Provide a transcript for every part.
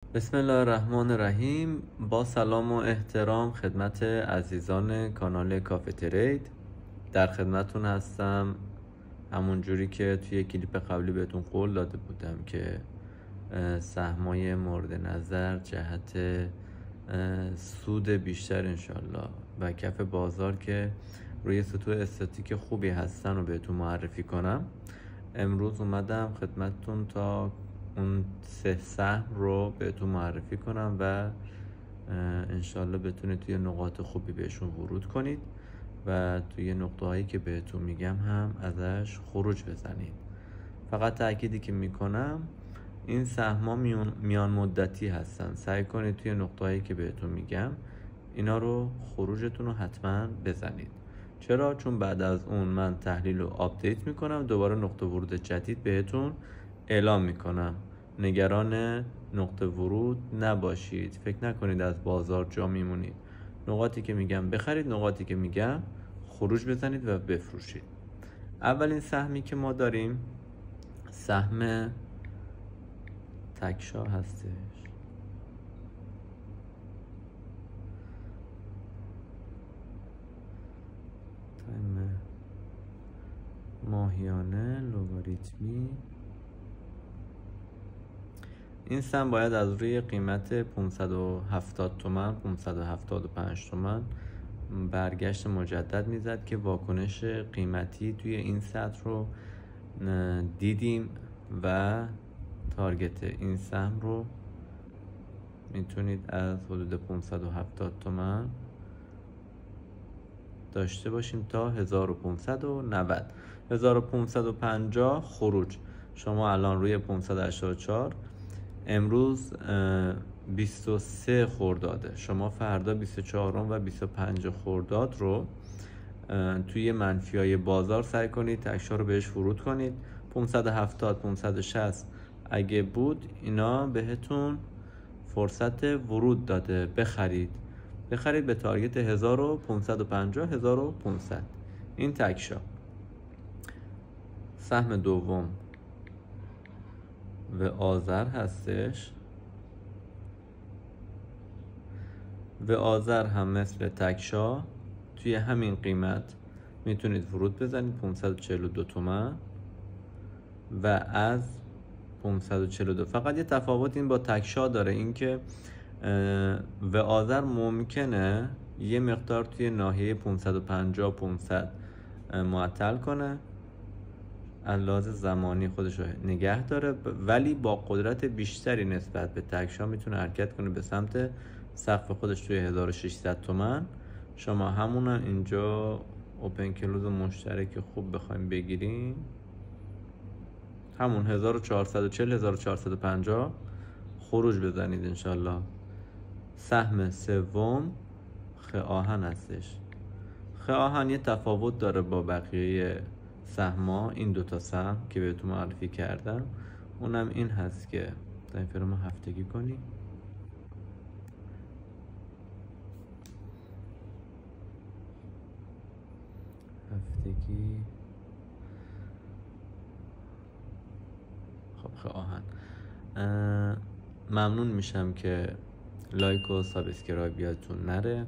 بسم الله الرحمن الرحیم. با سلام و احترام خدمت عزیزان کانال کافه ترید، در خدمتون هستم. همون جوری که توی کلیپ قبلی بهتون قول داده بودم که سهمای مورد نظر جهت سود بیشتر انشالله و کف بازار که روی سطوح استاتیک خوبی هستن رو بهتون معرفی کنم. امروز اومدم خدمتتون تا اون 3 سهم رو بهتون معرفی کنم و انشالله بتونید توی نقاط خوبی بهشون ورود کنید و توی نقطه هایی که بهتون میگم هم ازش خروج بزنید. فقط تأکیدی که میکنم این سهم‌ها میان مدتی هستن. سعی کنید توی نقطه هایی که بهتون میگم اینا رو خروجتون رو حتما بزنید. چرا؟ چون بعد از اون من تحلیل رو آپدیت میکنم، دوباره نقطه ورود جدید بهتون اعلام میکنم. نگران نقطه ورود نباشید، فکر نکنید از بازار جا میمونید. نقاطی که میگم بخرید، نقاطی که میگم خروج بزنید و بفروشید. اولین سهمی که ما داریم سهم تکشا هستش. تایم ماهیانه لوگاریتمی. این سهم باید از روی قیمت 570 تومن 575 تومن برگشت مجدد میزد که واکنش قیمتی توی این سطح رو دیدیم و تارگت این سهم رو میتونید از حدود 570 تومن داشته باشیم تا 1590 1550 خروج. شما الان روی 584، امروز 23 خرداده، شما فردا 24 و 25 خرداد رو توی منفیای بازار سعی کنید تکشا رو بهش ورود کنید. 570 560 اگه بود اینا بهتون فرصت ورود داده، بخرید به تارگت 1550 1500. این تکشا. سهم دوم و آذر هستش. و آذر هم مثل تکشا توی همین قیمت میتونید ورود بزنید، 542 تومن و از 542. فقط یه تفاوت این با تکشا داره، این که و آذر ممکنه یه مقدار توی ناحیه 550 500 معطل کنه، لحاظ زمانی خودش رو نگه داره، ولی با قدرت بیشتری نسبت به تکشا میتونه حرکت کنه به سمت سقف خودش توی 1600 تومن. شما همونن اینجا اوپن کلوز مشترک خوب بخوایم بگیریم، همون 1440 1450 خروج بزنید انشالله. سهم سوم خ آهن هستش. خ آهن یه تفاوت داره با بقیه سهما، این دوتا سهم که بهتون معرفی کردم، اونم این هست که تایم فریم هفتگی کنی. هفتگی خب خ آهن. ممنون میشم که لایک و سابسکرایب یادتون نره.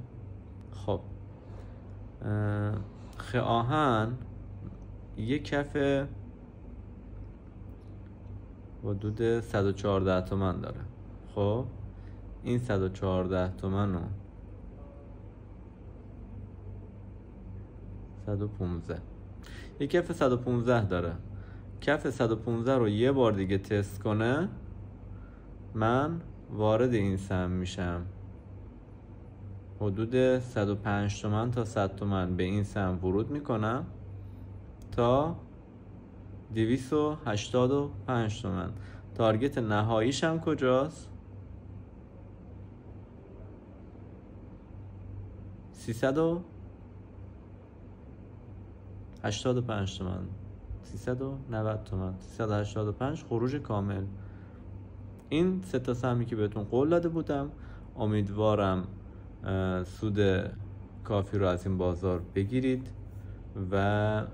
خب خ آهن یه کف حدود 114 تومن داره. خب این 114 تومن رو 115، یه کف 115 داره. کف 115 رو یه بار دیگه تست کنه، من وارد این سهم میشم. حدود 105 تومن تا 100 تومن به این سهم ورود میکنم تا 285 تومن. تارگت نهاییش هم کجاست؟ 385 تومن 390 تومن 385 خروج کامل. این 3 تا سهمی که بهتون قول داده بودم. امیدوارم سود کافی رو از این بازار بگیرید و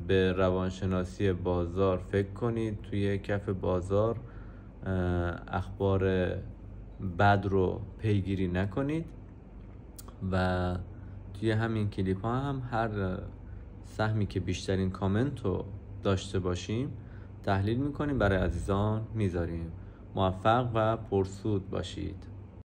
به روانشناسی بازار فکر کنید. توی کف بازار اخبار بد رو پیگیری نکنید و توی همین کلیپ ها هم هر سهمی که بیشترین کامنت رو داشته باشیم تحلیل میکنیم، برای عزیزان میذاریم. موفق و پرسود باشید.